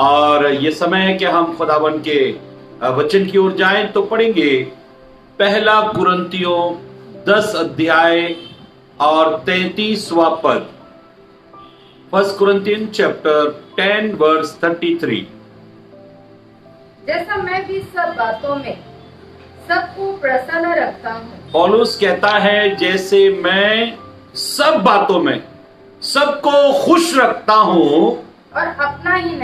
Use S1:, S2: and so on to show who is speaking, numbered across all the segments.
S1: और ये समय है कि हम खुदावन के वचन की ओर जाएं। तो पढ़ेंगे पहला कुरिन्थियों 10 अध्याय और 33वां पद। 1 Corinthians chapter 10 verse 33।
S2: जैसा मैं भी सब बातों में सबको प्रसन्न रखता हूँ।
S1: पौलुस कहता है जैसे मैं सब बातों में सबको खुश रखता हूँ
S2: और अपना ही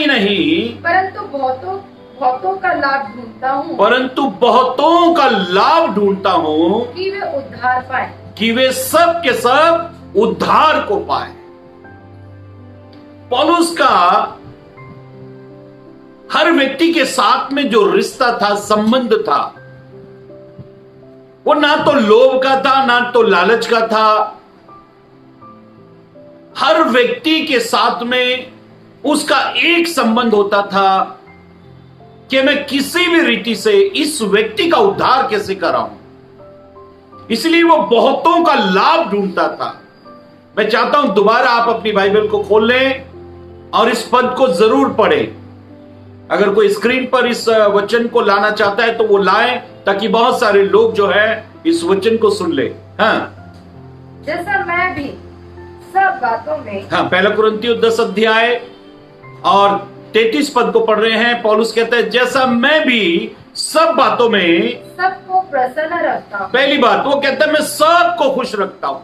S2: नहीं परंतु बहुतों का लाभ ढूंढता हूँ कि वे उद्धार पाए,
S1: कि वे सब के सब उद्धार को पाए। पौलुस का हर व्यक्ति के साथ में जो रिश्ता था, संबंध था, वो ना तो लोभ का था ना तो लालच का था। हर व्यक्ति के साथ में उसका एक संबंध होता था कि मैं किसी भी रीति से इस व्यक्ति का उद्धार कैसे कराऊं। इसलिए वो बहुतों का लाभ ढूंढता था। मैं चाहता हूं दोबारा आप अपनी बाइबल को खोल लें और इस पद को जरूर पढ़ें। अगर कोई स्क्रीन पर इस वचन को लाना चाहता है तो वो लाए, ताकि बहुत सारे लोग जो है इस वचन को सुन ले। हाँ,
S2: जैसा मैं भी सब बातों में।
S1: हाँ, पहला कुरिन्थियों 10 अध्याय और 33 पद को पढ़ रहे हैं। पौलुस कहता है जैसा मैं भी सब बातों में
S2: सबको प्रसन्न रखता हूँ।
S1: पहली बात वो कहता है मैं सबको खुश रखता हूँ,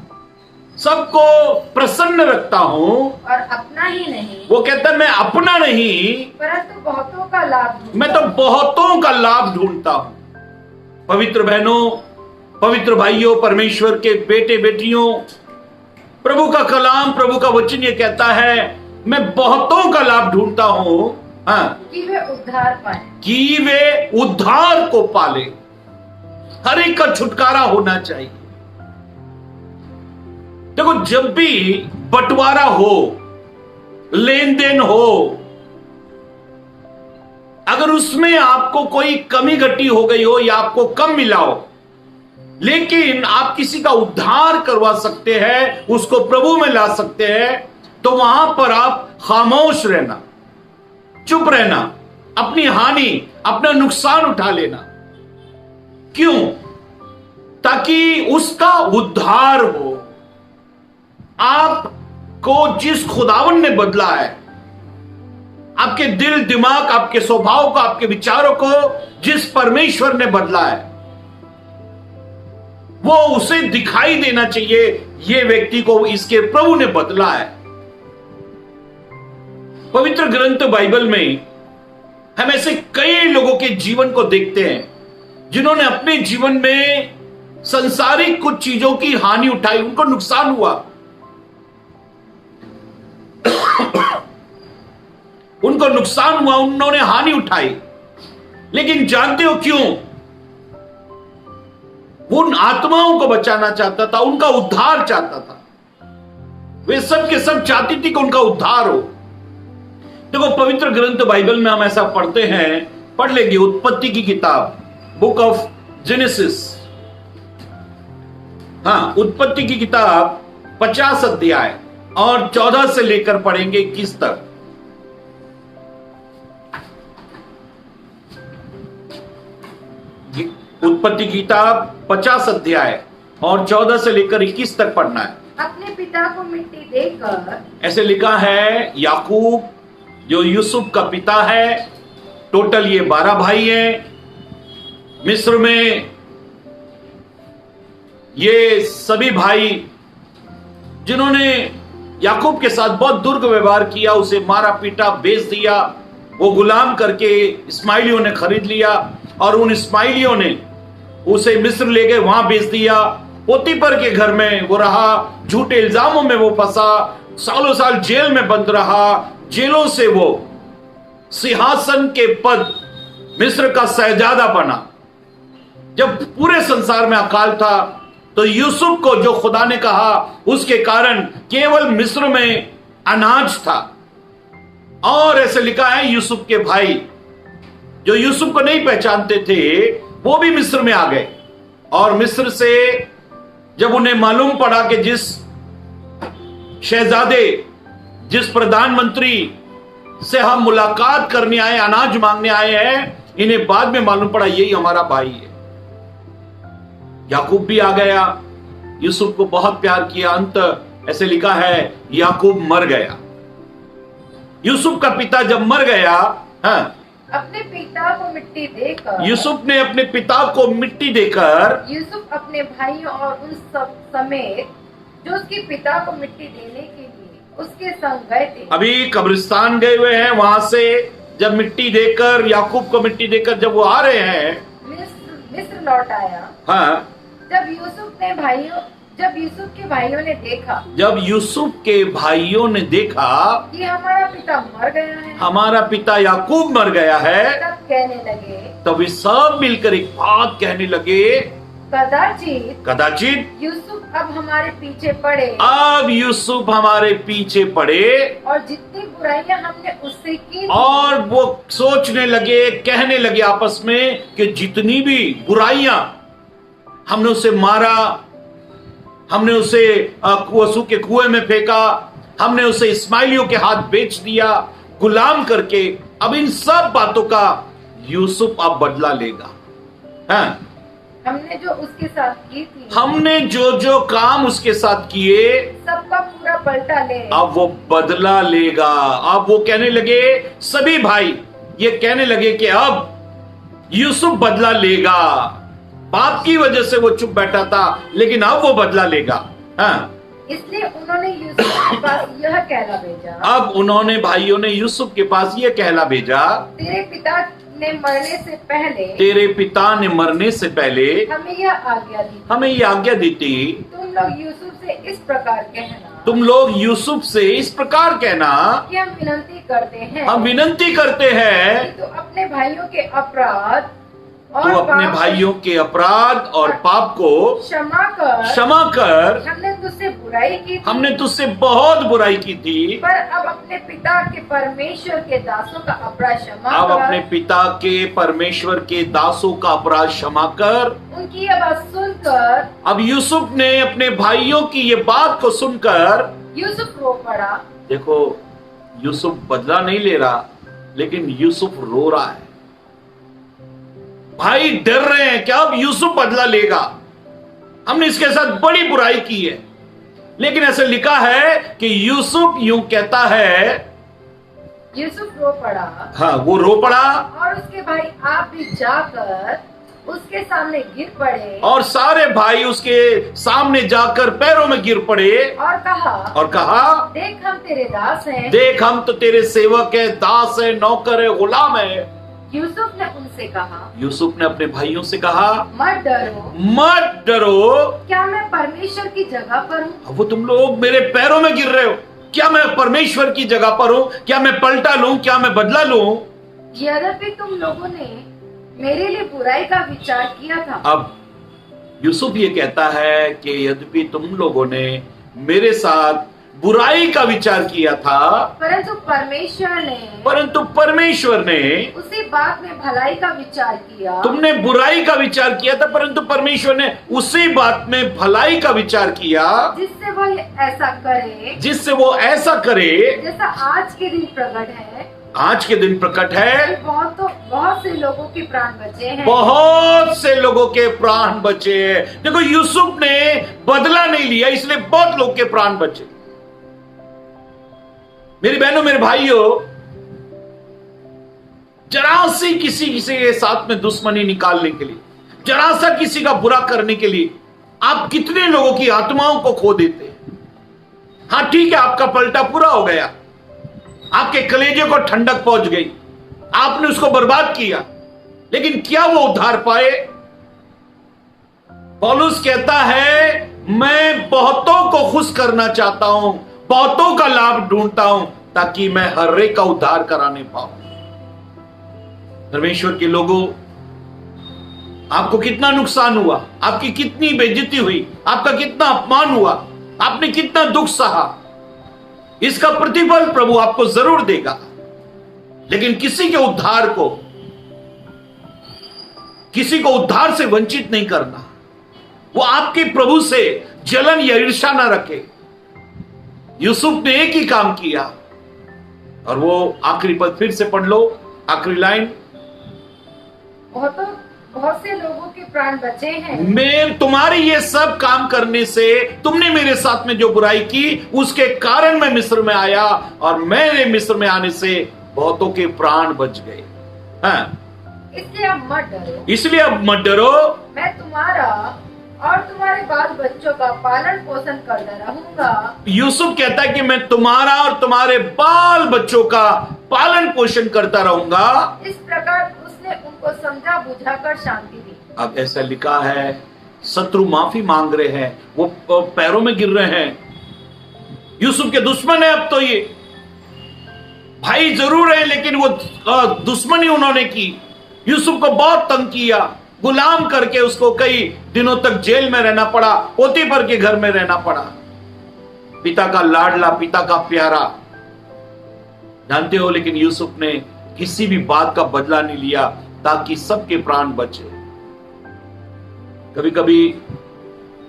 S1: सबको प्रसन्न रखता हूँ,
S2: और अपना ही नहीं।
S1: वो कहता है मैं अपना नहीं
S2: परंतु बहुतों का लाभ,
S1: मैं तो बहुतों का लाभ ढूंढता हूं। पवित्र बहनों, पवित्र भाइयों, परमेश्वर के बेटे बेटियों, प्रभु का कलाम, प्रभु का वचन ये कहता है मैं बहुतों का लाभ ढूंढता हूं। हाँ,
S2: कि वे उद्धार पाए,
S1: कि वे उद्धार को पाले। हर एक का छुटकारा होना चाहिए। देखो, जब भी बंटवारा हो, लेन देन हो, अगर उसमें आपको कोई कमी घटी हो गई हो या आपको कम मिला हो, लेकिन आप किसी का उद्धार करवा सकते हैं, उसको प्रभु में ला सकते हैं, तो वहां पर आप खामोश रहना, चुप रहना, अपनी हानि, अपना नुकसान उठा लेना। क्यों? ताकि उसका उद्धार हो। आपको जिस खुदावन ने बदला है, आपके दिल दिमाग, आपके स्वभाव को, आपके विचारों को जिस परमेश्वर ने बदला है, वो उसे दिखाई देना चाहिए ये व्यक्ति को इसके प्रभु ने बदला है। पवित्र ग्रंथ बाइबल में हम ऐसे कई लोगों के जीवन को देखते हैं जिन्होंने अपने जीवन में संसारिक कुछ चीजों की हानि उठाई, उनको नुकसान हुआ, उनको नुकसान हुआ, उन्होंने हानि उठाई, लेकिन जानते हो क्यों? वो उन आत्माओं को बचाना चाहता था, उनका उद्धार चाहता था। वे सब के सब चाहती थी कि उनका उद्धार हो। देखो, पवित्र ग्रंथ बाइबल में हम ऐसा पढ़ते हैं, पढ़ लेंगे उत्पत्ति की किताब, बुक ऑफ जेनेसिस। हाँ, उत्पत्ति की किताब 50 अध्याय और 14 से लेकर पढ़ेंगे 21 तक। उत्पत्ति की किताब 50 अध्याय और 14 से लेकर 21 तक पढ़ना है।
S2: अपने पिता को मिट्टी देकर,
S1: ऐसे लिखा है, याकूब जो यूसुफ का पिता है, टोटल ये 12 भाई हैं। मिस्र में ये सभी भाई जिन्होंने याकूब के साथ बहुत दुर्व्यवहार किया, उसे मारा पीटा, बेच दिया, वो गुलाम करके इस्माइलियों ने खरीद लिया और उन इस्माइलियों ने उसे मिस्र ले गए, वहां बेच दिया। पोतीपर के घर में वो रहा, झूठे इल्जामों में वो फंसा, सालों साल जेल में बंद रहा। जेलों से वो सिंहासन के पद, मिस्र का शहजादा बना। जब पूरे संसार में अकाल था तो यूसुफ को जो खुदा ने कहा, उसके कारण केवल मिस्र में अनाज था। और ऐसे लिखा है, यूसुफ के भाई जो यूसुफ को नहीं पहचानते थे, वो भी मिस्र में आ गए। और मिस्र से जब उन्हें मालूम पड़ा कि जिस शहजादे जिस प्रधानमंत्री से हम मुलाकात करने आए, अनाज मांगने आए हैं, इन्हें बाद में मालूम पड़ा यही हमारा भाई है। याकूब भी आ गया, यूसुफ को बहुत प्यार किया। अंत ऐसे लिखा है याकूब मर गया। यूसुफ का पिता जब मर गया, हाँ,
S2: अपने पिता को मिट्टी देकर,
S1: यूसुफ ने अपने पिता को मिट्टी देकर,
S2: यूसुफ अपने भाइयों और उन सब समेत जो उसके पिता को मिट्टी देने के लिए उसके संग गए थे।
S1: अभी कब्रिस्तान गए हुए हैं, वहां से जब मिट्टी देकर, याकूब को मिट्टी देकर जब वो आ रहे हैं,
S2: मिस्र लौट आया।
S1: हाँ,
S2: जब यूसुफ के भाइयों ने देखा,
S1: जब यूसुफ के भाइयों ने देखा
S2: कि हमारा पिता मर गया है,
S1: हमारा पिता याकूब मर गया है,
S2: तब कहने लगे,
S1: तब वे सब मिलकर एक बात कहने लगे, कदाचित
S2: यूसुफ अब हमारे पीछे पड़े,
S1: अब यूसुफ हमारे पीछे पड़े,
S2: और जितनी बुराइयां हमने उससे की,
S1: और वो सोचने लगे, कहने लगे आपस में कि जितनी भी बुराइयां हमने उसे मारा, हमने उसे वसू के कुएं में फेंका, हमने उसे इस्माइलियों के हाथ बेच दिया गुलाम करके, अब इन सब बातों का यूसुफ अब बदला लेगा। हाँ,
S2: हमने जो उसके साथ की थी,
S1: हमने जो जो काम उसके साथ किए,
S2: सबका पूरा पलटा ले,
S1: अब वो बदला लेगा। अब वो कहने लगे, सभी भाई ये कहने लगे कि अब यूसुफ बदला लेगा। बाप की वजह से वो चुप बैठा था, लेकिन अब वो बदला लेगा। हाँ,
S2: इसलिए उन्होंने यूसुफ के पास यह कहला भेजा,
S1: अब उन्होंने भाइयों ने यूसुफ के पास यह कहला भेजा,
S2: तेरे पिता ने मरने से पहले,
S1: तेरे पिता ने मरने से पहले
S2: हमें यह आज्ञा दी,
S1: हमें ये आज्ञा दी थी,
S2: तुम लोग यूसुफ से इस प्रकार कहना,
S1: तुम लोग यूसुफ से इस प्रकार कहना
S2: कि हम विनती करते हैं,
S1: हम विनती करते हैं
S2: कि तू अपने भाइयों के अपराध
S1: तो
S2: और
S1: अपने
S2: पाप
S1: भाइयों के अपराध और पाप को
S2: क्षमा कर। हमने तुझसे बुराई की थी,
S1: हमने तुझसे बहुत बुराई की थी,
S2: पर अब अपने पिता के परमेश्वर के दासों का अपराध क्षमा
S1: अब
S2: कर।
S1: अपने पिता के परमेश्वर के दासों का अपराध क्षमा कर।
S2: उनकी यह बात सुनकर
S1: अब यूसुफ ने अपने भाइयों की ये बात को सुनकर,
S2: यूसुफ रो पड़ा।
S1: देखो यूसुफ बदला नहीं ले रहा, लेकिन यूसुफ रो रहा है। भाई डर रहे हैं कि अब यूसुफ बदला लेगा, हमने इसके साथ बड़ी बुराई की है। लेकिन ऐसे लिखा है कि यूसुफ यूं कहता है,
S2: यूसुफ रो पड़ा,
S1: हाँ वो रो पड़ा,
S2: और उसके भाई आप भी जाकर उसके सामने गिर पड़े,
S1: और सारे भाई उसके सामने जाकर पैरों में गिर पड़े,
S2: और कहा, देख हम तेरे दास हैं,
S1: देख हम तो तेरे सेवक है, दास है, नौकर है, गुलाम है।
S2: यूसुफ ने उनसे कहा,
S1: यूसुफ ने अपने भाइयों से कहा,
S2: मत डरो, क्या मैं परमेश्वर की जगह पर हूँ?
S1: वो तुम लोग मेरे पैरों में गिर रहे हो, क्या मैं परमेश्वर की जगह पर हूँ? क्या मैं पलटा लूं? क्या मैं बदला लूं?
S2: यद्यपि तुम लोगों ने मेरे लिए बुराई का विचार किया था।
S1: अब यूसुफ ये कहता है कि यद्यपि तुम लोगों ने मेरे साथ बुराई का विचार किया था,
S2: परंतु
S1: परमेश्वर ने
S2: उसी बात में भलाई का विचार किया।
S1: तुमने बुराई का विचार किया था, परंतु परमेश्वर ने उसी बात में भलाई का विचार किया,
S2: जिससे वो ऐसा करे जैसा आज के दिन प्रकट है।
S1: आज के दिन प्रकट है,
S2: बहुत से लोगों के प्राण बचे हैं,
S1: बहुत से लोगों के प्राण बचे हैं। देखो यूसुफ ने बदला नहीं लिया, इसलिए बहुत लोग के प्राण बचे। मेरी बहनों, मेरे भाइयों, जरा सी किसी के साथ में दुश्मनी निकालने के लिए, जरा सा किसी का बुरा करने के लिए आप कितने लोगों की आत्माओं को खो देते हैं। हाँ ठीक है, आपका पलटा पूरा हो गया, आपके कलेजे को ठंडक पहुंच गई, आपने उसको बर्बाद किया, लेकिन क्या वो उद्धार पाए? पौलुस कहता है, मैं बहुतों को खुश करना चाहता हूं, बहुतों का लाभ ढूंढता हूं, ताकि मैं हर एक का उद्धार कराने पाऊं। परमेश्वर के लोगों, आपको कितना नुकसान हुआ, आपकी कितनी बेइज्जती हुई, आपका कितना अपमान हुआ, आपने कितना दुख सहा, इसका प्रतिफल प्रभु आपको जरूर देगा। लेकिन किसी के उद्धार को, किसी को उद्धार से वंचित नहीं करना। वो आपके प्रभु से जलन या ईर्ष्या ना रखे, यूसुफ ने एक ही काम किया, और वो आखिरी पद फिर से पढ़ लो, आखिरी लाइन,
S2: बहुत से लोगों के प्राण बचे हैं।
S1: मैं तुम्हारे ये सब काम करने से, तुमने मेरे साथ में जो बुराई की उसके कारण मैं मिस्र में आया, और मेरे मिस्र में आने से बहुतों के प्राण बच गए। हाँ,
S2: इसलिए अब मत डरो,
S1: इसलिए अब मत डरो,
S2: मैं तुम्हारा और तुम्हारे बाल बच्चों का पालन पोषण करता रहूंगा।
S1: यूसुफ कहता है कि मैं तुम्हारा और तुम्हारे बाल बच्चों का पालन पोषण करता रहूंगा।
S2: इस प्रकार उसने उनको समझा बुझाकर शांति दी।
S1: अब ऐसा लिखा है, शत्रु माफी मांग रहे हैं, वो पैरों में गिर रहे हैं। यूसुफ के दुश्मन है अब तो, ये भाई जरूर है लेकिन वो दुश्मनी उन्होंने की। यूसुफ को बहुत तंग किया, गुलाम करके उसको कई दिनों तक जेल में रहना पड़ा, पोतीफर के घर में रहना पड़ा। पिता का लाडला, पिता का प्यारा, जानते हो, लेकिन यूसुफ ने किसी भी बात का बदला नहीं लिया ताकि सबके प्राण बचे। कभी कभी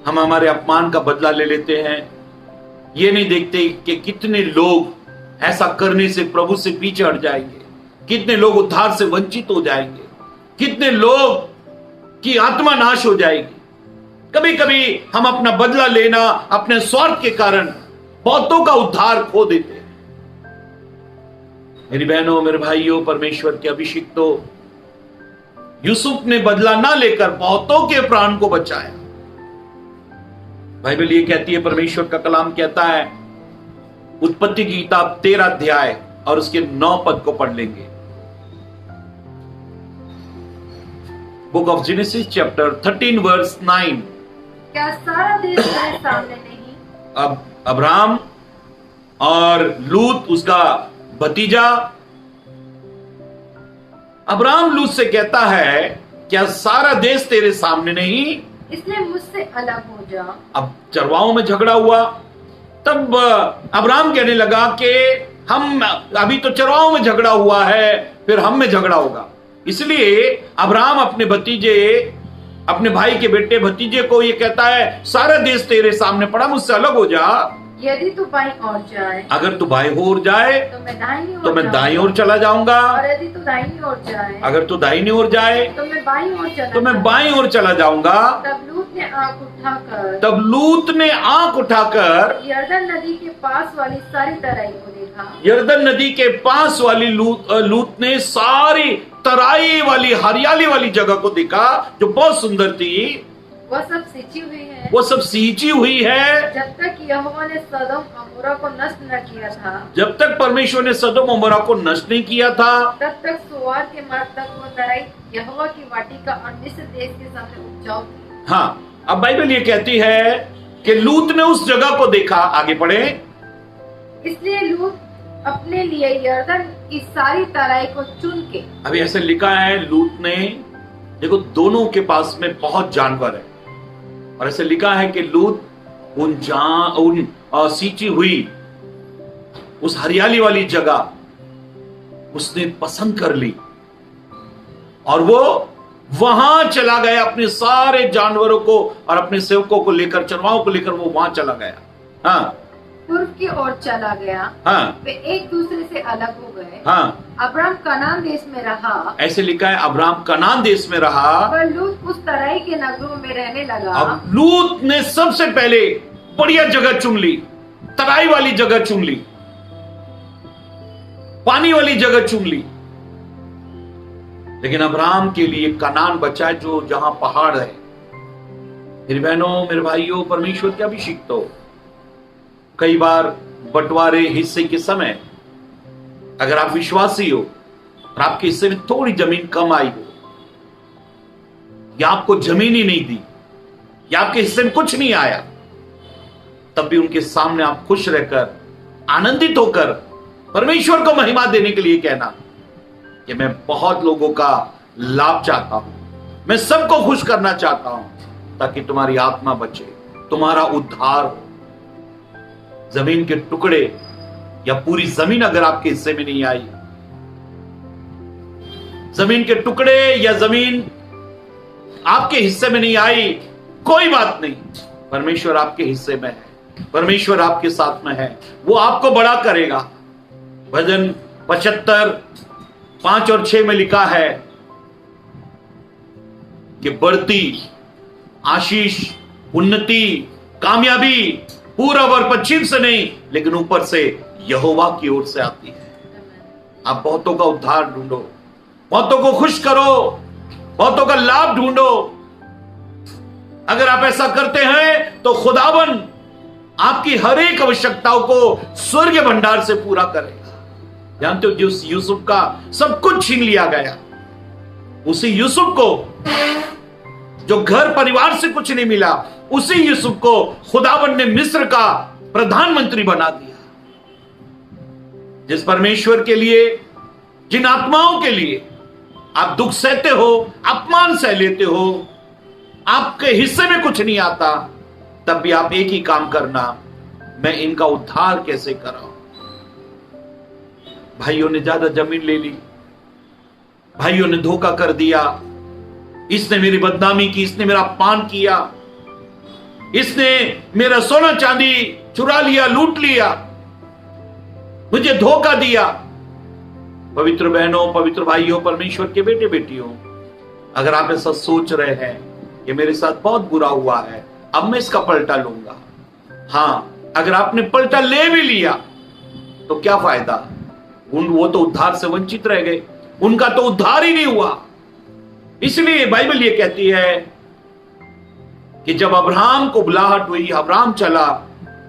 S1: हम हमारे अपमान का बदला ले लेते हैं, ये नहीं देखते कि कितने लोग ऐसा करने से प्रभु से पीछे हट जाएंगे, कितने लोग उद्धार से वंचित हो जाएंगे, कितने लोग की आत्मा नाश हो जाएगी। कभी कभी हम अपना बदला लेना, अपने स्वार्थ के कारण बहुतों का उद्धार खो देते हैं। मेरी बहनों, मेरे भाइयों, परमेश्वर के अभिषिक्तों, यूसुफ ने बदला ना लेकर बहुतों के प्राण को बचाया। बाइबल ये कहती है, परमेश्वर का कलाम कहता है, उत्पत्ति की किताब 13 अध्याय और उसके 9 पद को पढ़ लेंगे। Book of Genesis chapter 13 verse 9।
S2: क्या सारा देश मेरे सामने नहीं?
S1: अब अब्राहम और लूत उसका भतीजा, अब्राहम लूत से कहता है, क्या सारा देश तेरे सामने नहीं?
S2: इसलिए मुझसे अलग हो जा।
S1: अब चरवाहों में झगड़ा हुआ, तब अब्राहम कहने लगा कि हम अभी तो चरवाहों में झगड़ा हुआ है, फिर हम में झगड़ा होगा। इसलिए अब्राहम अपने भतीजे, अपने भाई के बेटे भतीजे को ये कहता है, सारा देश तेरे सामने पड़ा, मुझसे अलग हो जा।
S2: यदि तू बाईं ओर जाए,
S1: अगर तू बाईं ओर जाए
S2: तो मैं दाहिनी ओर
S1: तो मैं
S2: जाऊंगा।
S1: दाईं ओर चला जाऊंगा,
S2: और यदि तू दाहिनी ओर जाए,
S1: अगर तू दाहिनी ओर जाए
S2: तो मैं बाईं ओर चला
S1: तो मैं
S2: जाऊंगा।
S1: बाईं ओर चला जाऊंगा।
S2: तब लूत ने आंख उठाकर
S1: यरदन
S2: नदी के पास वाली सारी तराई को देखा।
S1: यरदन नदी के पास वाली लूत ने सारी तराई वाली, हरियाली वाली जगह को देखा जो बहुत सुंदर थी।
S2: वह सब सींची हुई है,
S1: वो सब सींची हुई है।
S2: जब तक यहोवा ने सदोम अमोरा को नष्ट न किया था,
S1: जब तक परमेश्वर ने सदोम अमोरा को नष्ट नहीं किया था,
S2: तब तक सोआर के मार्ग तक वह तराई यहोवा की वाटिका और मिस्र देश के सामने उपजाऊ थी।
S1: हाँ, अब बाइबल ये कहती है कि लूत ने उस जगह को देखा। आगे पढ़े।
S2: इसलिए लूत अपने लिए यरदन की सारी तराई को चुन के,
S1: अभी ऐसे लिखा है, लूत ने, देखो दोनों के पास में बहुत जानवर है, और ऐसे लिखा है कि लूत उन सींची हुई उस हरियाली वाली जगह उसने पसंद कर ली, और वो वहां चला गया अपने सारे जानवरों को और अपने सेवकों को लेकर, चरवाहों को लेकर वो वहां चला गया। हाँ,
S2: पूर्व की ओर चला गया।
S1: हाँ,
S2: वे एक दूसरे से अलग हो गए।
S1: हाँ,
S2: अब्राम कनान देश में रहा।
S1: ऐसे लिखा है, अब्राम कनान देश में रहा।
S2: पर लूत उस तराई के नगरों में रहने लगा।
S1: अब लूत ने सबसे पहले बढ़िया जगह चुन ली, तराई वाली जगह चुन ली, पानी वाली जगह चुन ली। लेकिन अब्राम के लिए कनान बचा है, जो जहां पहाड़ है। मेरी बहनों, मेरे भाइयों, परमेश्वर के अभिषिक्तों, कई बार बंटवारे हिस्से के समय अगर आप विश्वासी हो और आपके हिस्से में थोड़ी जमीन कम आई हो, या आपको जमीन ही नहीं दी, या आपके हिस्से में कुछ नहीं आया, तब भी उनके सामने आप खुश रहकर, आनंदित होकर परमेश्वर को महिमा देने के लिए कहना कि मैं बहुत लोगों का लाभ चाहता हूं, मैं सबको खुश करना चाहता हूं, ताकि तुम्हारी आत्मा बचे, तुम्हारा उद्धार हो। जमीन के टुकड़े या पूरी जमीन अगर आपके हिस्से में नहीं आई, जमीन के टुकड़े या जमीन आपके हिस्से में नहीं आई, कोई बात नहीं, परमेश्वर आपके हिस्से में है। परमेश्वर आपके साथ में है, वो आपको बड़ा करेगा। भजन 75:5 और 6 में लिखा है कि बढ़ती आशीष, उन्नति, कामयाबी पूरब और पश्चिम से नहीं, लेकिन ऊपर से यहोवा की ओर से आती है। आप बहुतों का उद्धार ढूंढो, बहुतों को खुश करो, बहुतों का लाभ ढूंढो। अगर आप ऐसा करते हैं तो खुदावन आपकी हर एक आवश्यकताओं को स्वर्ग भंडार से पूरा करेगा। जानते हो, जिस यूसुफ का सब कुछ छीन लिया गया, उसी यूसुफ को, जो घर परिवार से कुछ नहीं मिला, उसी यूसुफ को खुदावन ने मिस्र का प्रधानमंत्री बना दिया। जिस परमेश्वर के लिए, जिन आत्माओं के लिए आप दुख सहते हो, अपमान सह लेते हो, आपके हिस्से में कुछ नहीं आता, तब भी आप एक ही काम करना, मैं इनका उद्धार कैसे कराऊं। भाइयों ने ज्यादा जमीन ले ली, भाइयों ने धोखा कर दिया, इसने मेरी बदनामी की, इसने मेरा अपमान किया, इसने मेरा सोना चांदी चुरा लिया, लूट लिया, मुझे धोखा दिया। पवित्र बहनों, पवित्र भाइयों, परमेश्वर के बेटे बेटियों, अगर आप ऐसा सोच रहे हैं कि मेरे साथ बहुत बुरा हुआ है, अब मैं इसका पलटा लूंगा, हां, अगर आपने पलटा ले भी लिया तो क्या फायदा? वो तो उद्धार से वंचित रह गए, उनका तो उद्धार ही नहीं हुआ। इसलिए बाइबल ये कहती है कि जब अब्राहम को बुलाहट हुई, अब्राहम चला,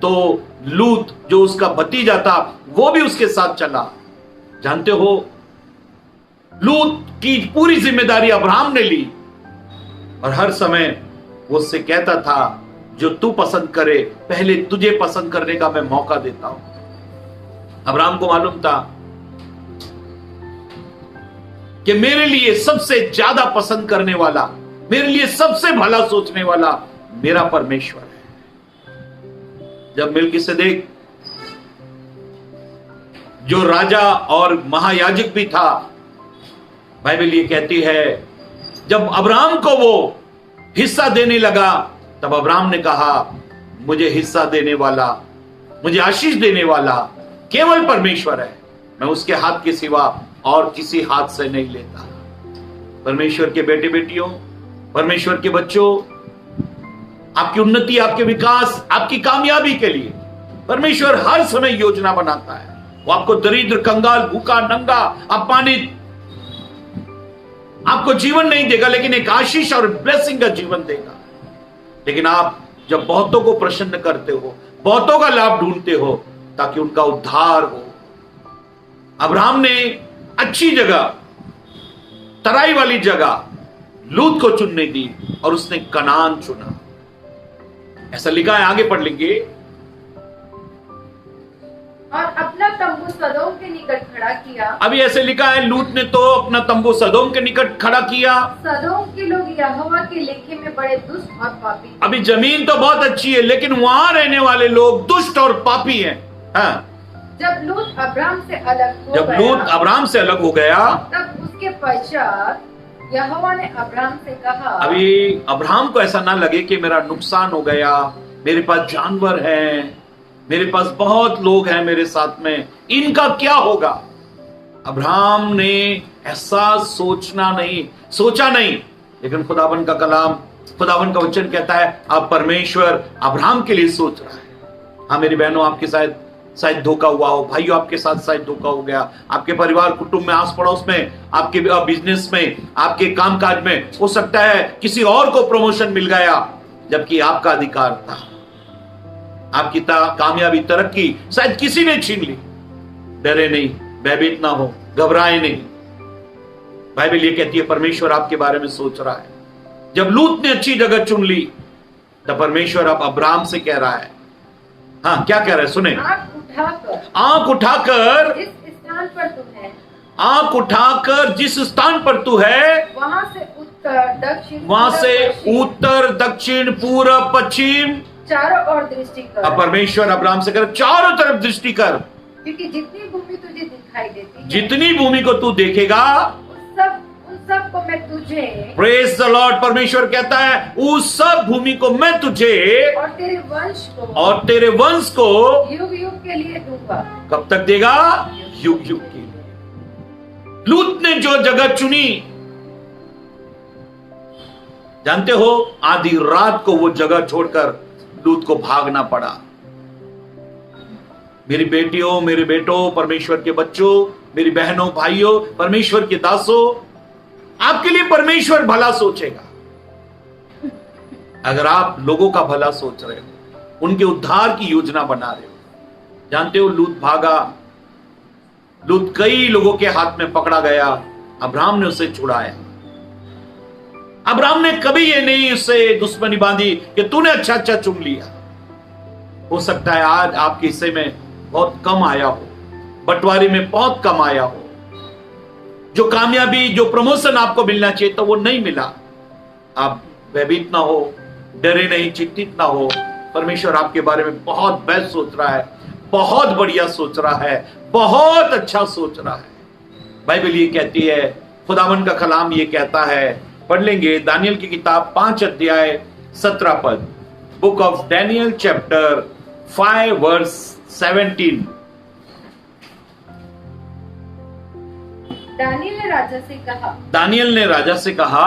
S1: तो लूत जो उसका भतीजा था वो भी उसके साथ चला। जानते हो, लूत की पूरी जिम्मेदारी अब्राहम ने ली, और हर समय वो उससे कहता था, जो तू पसंद करे, पहले तुझे पसंद करने का मैं मौका देता हूं। अब्राहम को मालूम था कि मेरे लिए सबसे ज्यादा पसंद करने वाला, मेरे लिए सबसे भला सोचने वाला मेरा परमेश्वर है। जब मिल्किसेदेक, जो राजा और महायाजक भी था, बाइबल ये कहती है, जब अब्राहम को वो हिस्सा देने लगा, तब अब्राहम ने कहा, मुझे हिस्सा देने वाला, मुझे आशीष देने वाला केवल परमेश्वर है, मैं उसके हाथ के सिवा और किसी हाथ से नहीं लेता। परमेश्वर के बेटे बेटियों, परमेश्वर के बच्चों, आपकी उन्नति, आपके विकास, आपकी कामयाबी के लिए परमेश्वर हर समय योजना बनाता है। वो आपको दरिद्र, कंगाल, भूखा, नंगा, अपमानित आपको जीवन नहीं देगा, लेकिन एक आशीष और ब्लेसिंग का जीवन देगा। लेकिन आप जब बहुतों को प्रसन्न करते हो, बहुतों का लाभ ढूंढते हो, ताकि उनका उद्धार हो। अब्राहम ने अच्छी जगह, तराई वाली जगह लूत को चुनने दी, और उसने कनान चुना। ऐसा लिखा है, आगे पढ़ लेंगे।
S2: और अपना तंबू सदोम के निकट खड़ा किया।
S1: अभी ऐसे लिखा है, लूत ने तो अपना तंबू सदोम के निकट खड़ा किया।
S2: सदोम के लोग यहोवा के लेखे में बड़े दुष्ट और पापी।
S1: अभी जमीन तो बहुत अच्छी है, लेकिन वहां रहने वाले लोग दुष्ट और पापी हैं। हाँ।
S2: जब लूत अब्राम से अलग हो गया, तब उसके पश्चात यहोवा ने अब्राम से कहा।
S1: अभी अब्राहम को ऐसा ना लगे कि मेरा नुकसान हो गया, मेरे पास जानवर हैं, मेरे पास बहुत लोग हैं मेरे साथ में, इनका क्या होगा। अब्राहम ने ऐसा सोचा नहीं, लेकिन खुदावन का कलाम, खुदावन का वचन कहता है, अब परमेश्वर अब्राहम के लिए सोच रहा है। हाँ मेरी बहनों, आपके शायद धोखा हुआ हो, भाइयों आपके साथ शायद धोखा हो गया, आपके परिवार कुटुंब में, आस पड़ोस में, आपके बिजनेस में, आपके कामकाज में, हो सकता है किसी और को प्रमोशन मिल गया, जबकि आपका अधिकार था। आपकी कामयाबी, तरक्की शायद किसी ने छीन ली। डरे नहीं, भयभीत ना हो, घबराए नहीं। बाइबल ये कहती है, परमेश्वर आपके बारे में सोच रहा है। जब लूत ने अच्छी जगह चुन ली, तब परमेश्वर अब अब्राहम से कह रहा है, हाँ क्या कह रहा है, सुने। आंख उठाकर
S2: जिस स्थान पर तू है,
S1: आंख उठाकर जिस स्थान पर तू है,
S2: वहां से उत्तर दक्षिण पूरब पश्चिम चारों ओर दृष्टि कर।
S1: अब परमेश्वर अब्राहम से कर, चारों तरफ दृष्टि कर,
S2: क्योंकि जितनी भूमि तुझे दिखाई देती है,
S1: जितनी भूमि को तू देखेगा,
S2: उन सबको मैं तुझे
S1: प्रेज द लॉर्ड। परमेश्वर कहता है उस सब भूमि को मैं तुझे
S2: और
S1: तेरे वंश को
S2: युग युग के लिए दूंगा।
S1: कब तक देगा? युग युग के लिए। लूत ने जो जगह चुनी, जानते हो, आधी रात को वो जगह छोड़कर लूत को भागना पड़ा। मेरी बेटियों, मेरे बेटों, परमेश्वर के बच्चों, मेरी बहनों, भाइयों, परमेश्वर के दासों, आपके लिए परमेश्वर भला सोचेगा अगर आप लोगों का भला सोच रहे हो, उनके उद्धार की योजना बना रहे हो। जानते हो, लूत भागा, लूत कई लोगों के हाथ में पकड़ा गया, अब्राहम ने उसे छुड़ाया। अब्राहम ने कभी ये नहीं उससे दुश्मनी बांधी कि तूने अच्छा अच्छा चुन लिया। हो सकता है आज आपके हिस्से में बहुत कम आया हो, बंटवारे में बहुत कम आया हो, जो कामयाबी, जो प्रमोशन आपको मिलना चाहिए तो वो नहीं मिला। आप भयभीत ना हो, डरे नहीं, चिंतित ना हो। परमेश्वर आपके बारे में बहुत बेस्ट सोच रहा है, बहुत बढ़िया सोच रहा है, बहुत अच्छा सोच रहा है। बाइबल ये कहती है, खुदावन का कलाम ये कहता है, पढ़ लेंगे दानियल की किताब 5 अध्याय 17 पद, book of Daniel chapter 5 verse 17।
S2: दानियल ने राजा से कहा,
S1: दानियल ने राजा से कहा,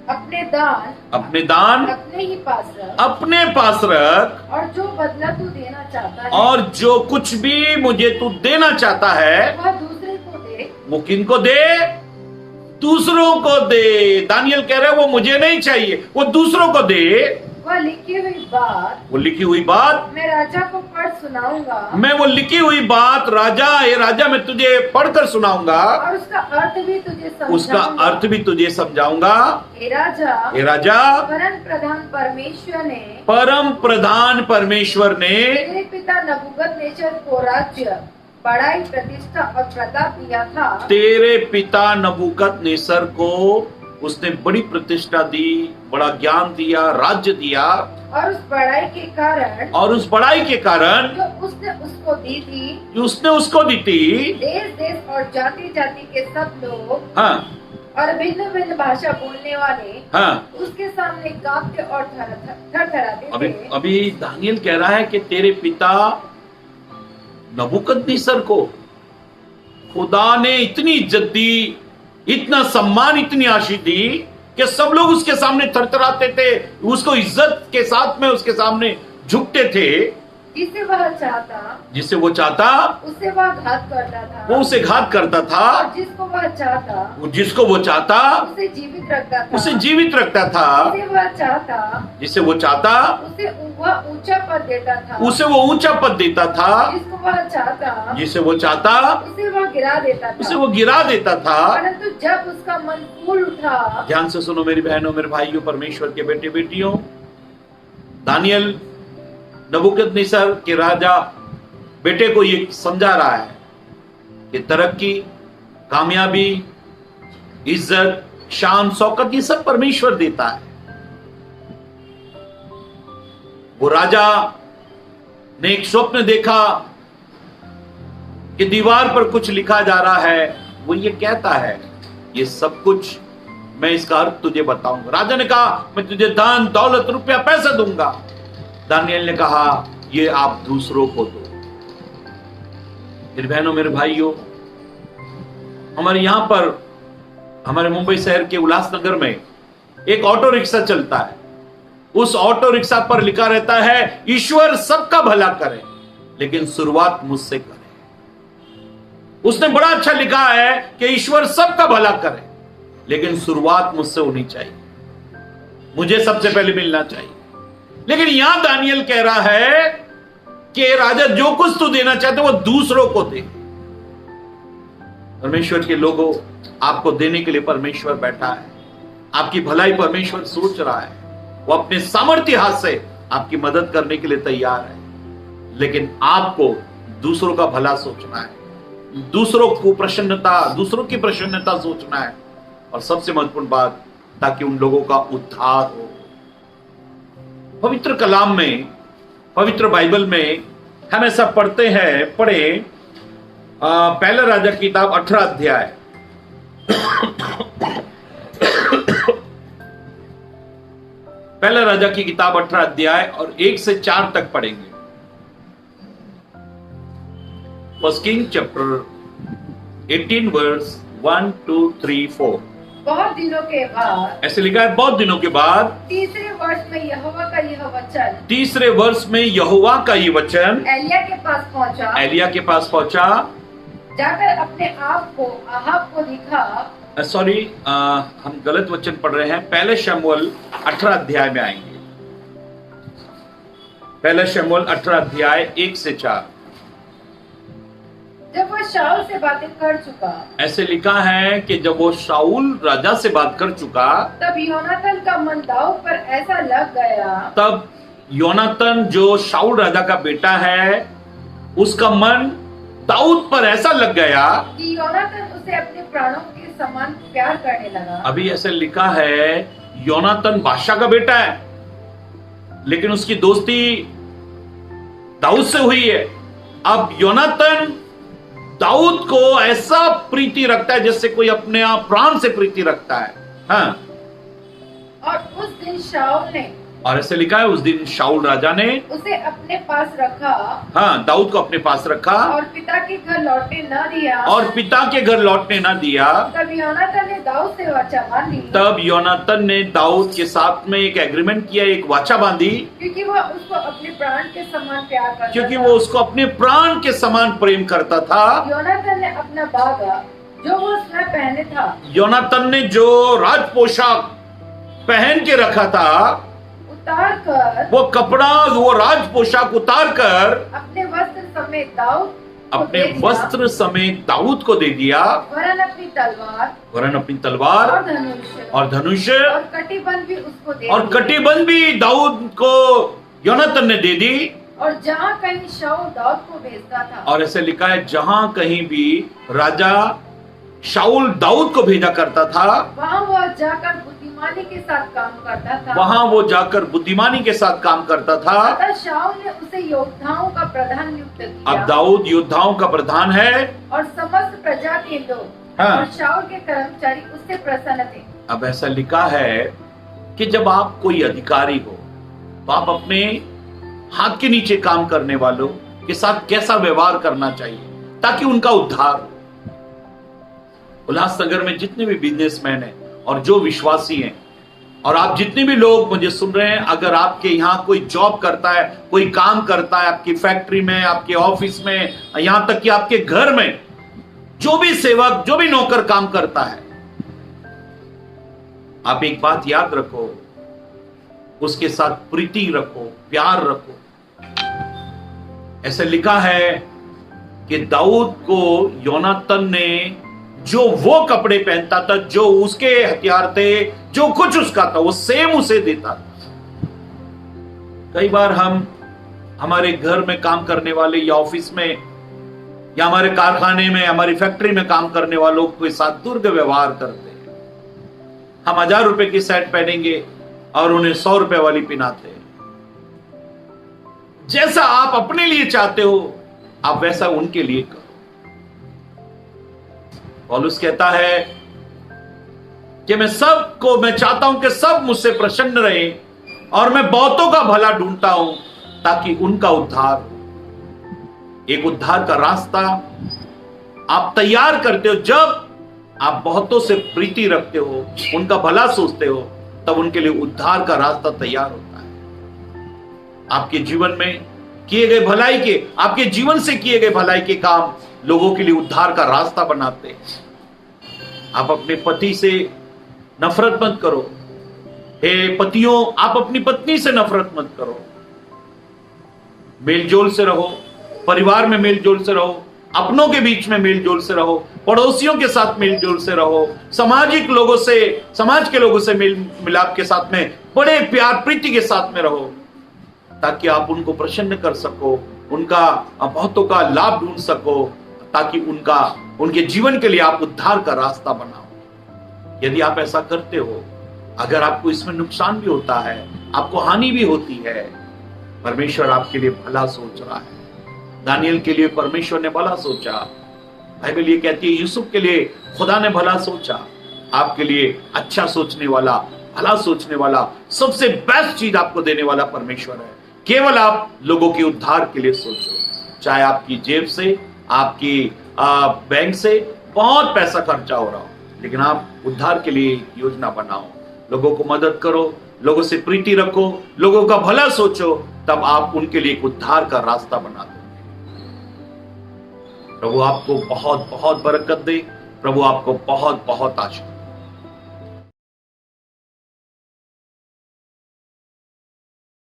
S2: अपने दान
S1: अपने
S2: ही पास रख,
S1: अपने पास रख,
S2: और जो बदला तू देना चाहता है,
S1: और जो कुछ भी मुझे तू देना चाहता है
S2: वह दूसरे को दे।
S1: वो किनको दे? दूसरों को दे। दानियल कह रहे वो मुझे नहीं चाहिए, वो दूसरों को दे।
S2: वह लिखी हुई बात मैं राजा को पढ़ सुनाऊंगा,
S1: मैं वो लिखी हुई बात राजा, ये राजा मैं तुझे पढ़कर सुनाऊंगा,
S2: और उसका अर्थ भी तुझे समझाऊंगा। हे
S1: राजा, परम प्रधान परमेश्वर ने
S2: तेरे पिता नबूकदनेस्सर को राज्य, बड़ाई, प्रतिष्ठा और प्रताप दिया था।
S1: तेरे पिता नबूकदनेस्सर को उसने बड़ी प्रतिष्ठा दी, बड़ा ज्ञान दिया, राज्य दिया,
S2: और उस बड़ाई के कारण जो उसने उसको दी थी, देश और जाति के सब लोग,
S1: हाँ,
S2: और भिन्न भिन्न भाषा बोलने वाले,
S1: हाँ,
S2: उसके सामने कांपते और थरथराते थे।
S1: अभी दानियल कह रहा है कि तेरे पिता नबूकदनेस्सर को खुदा ने इतनी इज्जत दी, इतना सम्मान, इतनी आशीष दी कि सब लोग उसके सामने थरथराते थे, उसको इज्जत के साथ में उसके सामने झुकते थे।
S2: जिसे वो चाहता उससे वह घात करता था,
S1: वो उसे घात करता था,
S2: और जिसको वो चाहता उसे जीवित रखता था,
S1: जिसे वो चाहता
S2: उसे वह ऊंचा पद देता था,
S1: जिसे वो चाहता
S2: उसे वह गिरा देता था। परंतु जब उसका मन फूल उठा,
S1: ध्यान से सुनो मेरी बहनों, मेरे भाइयों, परमेश्वर के बेटे बेटियों, दानियल नबूकदनेस्सर के राजा बेटे को ये समझा रहा है कि तरक्की, कामयाबी, इज्जत, शान, शौकत ये सब परमेश्वर देता है। वो राजा ने एक स्वप्न देखा कि दीवार पर कुछ लिखा जा रहा है। वो ये कहता है, ये सब कुछ मैं इसका अर्थ तुझे बताऊंगा। राजा ने कहा, मैं तुझे धन दौलत, रुपया, पैसा दूंगा। दानियल ने कहा, ये आप दूसरों को दो। मेरे बहनों, मेरे भाइयों, हमारे यहां पर, हमारे मुंबई शहर के उल्लासनगर में एक ऑटो रिक्शा चलता है। उस ऑटो रिक्शा पर लिखा रहता है, ईश्वर सबका भला करे लेकिन शुरुआत मुझसे करे। उसने बड़ा अच्छा लिखा है कि ईश्वर सबका भला करे लेकिन शुरुआत मुझसे होनी चाहिए, मुझे सबसे पहले मिलना चाहिए। लेकिन यहां दानियल कह रहा है कि राजा, जो कुछ तू देना चाहते वो दूसरों को दे। परमेश्वर के लोगों, आपको देने के लिए परमेश्वर बैठा है, आपकी भलाई परमेश्वर सोच रहा है, वो अपने सामर्थ्य हाथ से आपकी मदद करने के लिए तैयार है। लेकिन आपको दूसरों का भला सोचना है, दूसरों की प्रसन्नता सोचना है, और सबसे महत्वपूर्ण बात, ताकि उन लोगों का उद्धार हो। पवित्र कलाम में, पवित्र बाइबल में हम ऐसा पढ़ते हैं, पहला राजा की किताब 18 अध्याय पहला राजा की किताब 18 अध्याय और 1 से 4 तक पढ़ेंगे। First king chapter 18 verse 1 2 3 4।
S2: बहुत दिनों के बाद,
S1: ऐसे लिखा है, बहुत दिनों के बाद
S2: तीसरे वर्ष में यहोवा का यह वचन,
S1: तीसरे वर्ष में यहोवा का ये वचन
S2: एलिया के पास पहुंचा।
S1: एलिया के पास पहुंचा।
S2: जाकर अपने आप को अहाब को दिखा।
S1: सॉरी, हम गलत वचन पढ़ रहे हैं। पहले शमूएल 18 अध्याय में आएंगे। पहले शमूएल 18 अध्याय 1 से 4।
S2: जब वह शाऊल से बातें कर चुका,
S1: ऐसे लिखा है कि जब वो शाऊल राजा से बात कर चुका,
S2: तब योनातन का मन दाऊद पर ऐसा लग गया।
S1: तब योनातन जो शाऊल राजा का बेटा है, उसका मन दाऊद पर ऐसा लग गया
S2: कि योनातन उसे अपने प्राणों के समान प्यार करने लगा।
S1: अभी ऐसे लिखा है, योनातन बादशाह का बेटा है, लेकिन उसकी दोस्ती दाऊद से हुई है। अब योनातन दाऊद को ऐसा प्रीति रखता है जैसे कोई अपने आप प्राण से प्रीति रखता है। हाँ,
S2: और उस दिन शाऊल ने,
S1: और ऐसे लिखा है, उस दिन शाऊल राजा ने
S2: उसे अपने पास रखा।
S1: हाँ, दाऊद को अपने पास रखा
S2: और पिता के घर लौटने न दिया।
S1: और पिता के घर लौटने न दिया।
S2: तब योनातन ने दाऊद से वाचा बांधी।
S1: तब योनातन ने दाऊद के साथ में एक एग्रीमेंट किया, एक वाचा बांधी,
S2: क्योंकि वह उसको अपने प्राण के समान प्यार करता
S1: क्योंकि
S2: था।
S1: वो उसको अपने प्राण के समान प्रेम करता था।
S2: योनातन ने अपना बागा जो वो स्वयं पहने था,
S1: योनातन ने जो राज पोशाक पहन के रखा था,
S2: उतार कर,
S1: वो कपड़ा, वो राज पोशाक उतार कर
S2: अपने वस्त्र समेत दाऊद को
S1: अपने
S2: दे दिया।
S1: वस्त्र समेत दाऊद को दे दिया।
S2: वरन अपनी तलवार
S1: वरन अपनी तलवार और धनुष
S2: और कटिबंध भी उसको दे
S1: और
S2: दिया।
S1: कटिबंध भी दाऊद को योनातन ने दे दी।
S2: और जहाँ कहीं शाऊल दाऊद को भेजता था,
S1: और ऐसे लिखा है, जहां कहीं भी राजा शाऊल दाऊद को भेजा करता था,
S2: वहाँ वह जाकर बुद्धिमानी के साथ काम करता था।
S1: वहां वो जाकर बुद्धिमानी के साथ काम करता था।
S2: अतः शाऊल ने उसे योद्धाओं का प्रधान नियुक्त किया।
S1: अब दाऊद योद्धाओं का प्रधान है
S2: और समस्त प्रजा के लोग
S1: हाँ।
S2: और शाऊल के कर्मचारी उससे प्रसन्न थे।
S1: अब ऐसा लिखा है कि जब आप कोई अधिकारी हो तो आप अपने हाथ के नीचे काम करने वालों के साथ कैसा व्यवहार करना चाहिए ताकि उनका उद्धार हो। उल्लासनगर में जितने भी बिजनेसमैन हैं और जो विश्वासी हैं, और आप जितने भी लोग मुझे सुन रहे हैं, अगर आपके यहाँ कोई जॉब करता है, कोई काम करता है, आपकी फैक्ट्री में, आपके ऑफिस में, यहां तक कि आपके घर में जो भी सेवक, जो भी नौकर काम करता है, आप एक बात याद रखो, उसके साथ प्रीति रखो, प्यार रखो। ऐसे लिखा है कि दाऊद को योनातन ने जो वो कपड़े पहनता था, जो उसके हथियार थे, जो कुछ उसका था, वो सेम उसे देता था। कई बार हम हमारे घर में काम करने वाले या ऑफिस में या हमारे कारखाने में, हमारी फैक्ट्री में काम करने वालों के साथ दुर्व्यवहार करते हैं। हम 1000 रुपए की शर्ट पहनेंगे और उन्हें 100 रुपए वाली पहनाते हैं। जैसा आप अपने लिए चाहते हो, आप वैसा उनके लिए करो। पौलुस कहता है कि मैं चाहता हूं कि सब मुझसे प्रसन्न रहे और मैं बहुतों का भला ढूंढता हूं ताकि उनका उद्धार हो। एक उद्धार का रास्ता आप तैयार करते हो जब आप बहुतों से प्रीति रखते हो, उनका भला सोचते हो, तब उनके लिए उद्धार का रास्ता तैयार होता है। आपके जीवन में किए गए भलाई के, आपके जीवन से किए गए भलाई के काम लोगों के लिए उद्धार का रास्ता बनाते हैं। आप अपने पति से नफरत मत करो। हे पतियों, आप अपनी पत्नी से नफरत मत करो। मेलजोल से रहो, परिवार में मेलजोल से रहो, अपनों के बीच में मेलजोल से रहो, पड़ोसियों के साथ मेलजोल से रहो, सामाजिक लोगों से, समाज के लोगों से मेल मिलाप के साथ में बड़े प्यार प्रीति के साथ में रहो, ताकि आप उनको प्रसन्न कर सको, उनका बहुतों का लाभ ढूंढ सको, ताकि उनके जीवन के लिए आप उद्धार का रास्ता बनाओ। यदि आप ऐसा करते हो, अगर आपको इसमें नुकसान भी होता है, आपको हानि भी होती है, परमेश्वर आपके लिए भला सोच रहा है। दानियल के लिए परमेश्वर ने भला सोचा। बाइबल ये कहती है यूसुफ के लिए खुदा ने भला सोचा। आपके लिए अच्छा सोचने वाला भला सोचने वाला, सबसे बेस्ट चीज आपको देने वाला परमेश्वर है। केवल आप लोगों के उद्धार के लिए सोचो। चाहे आपकी जेब से, आपकी बैंक से बहुत पैसा खर्चा हो रहा हो, लेकिन आप उद्धार के लिए योजना बनाओ, लोगों को मदद करो, लोगों से प्रीति रखो, लोगों का भला सोचो, तब आप उनके लिए एक उद्धार का रास्ता बना दो। प्रभु आपको बहुत बहुत बरकत दे। प्रभु आपको बहुत बहुत आशीष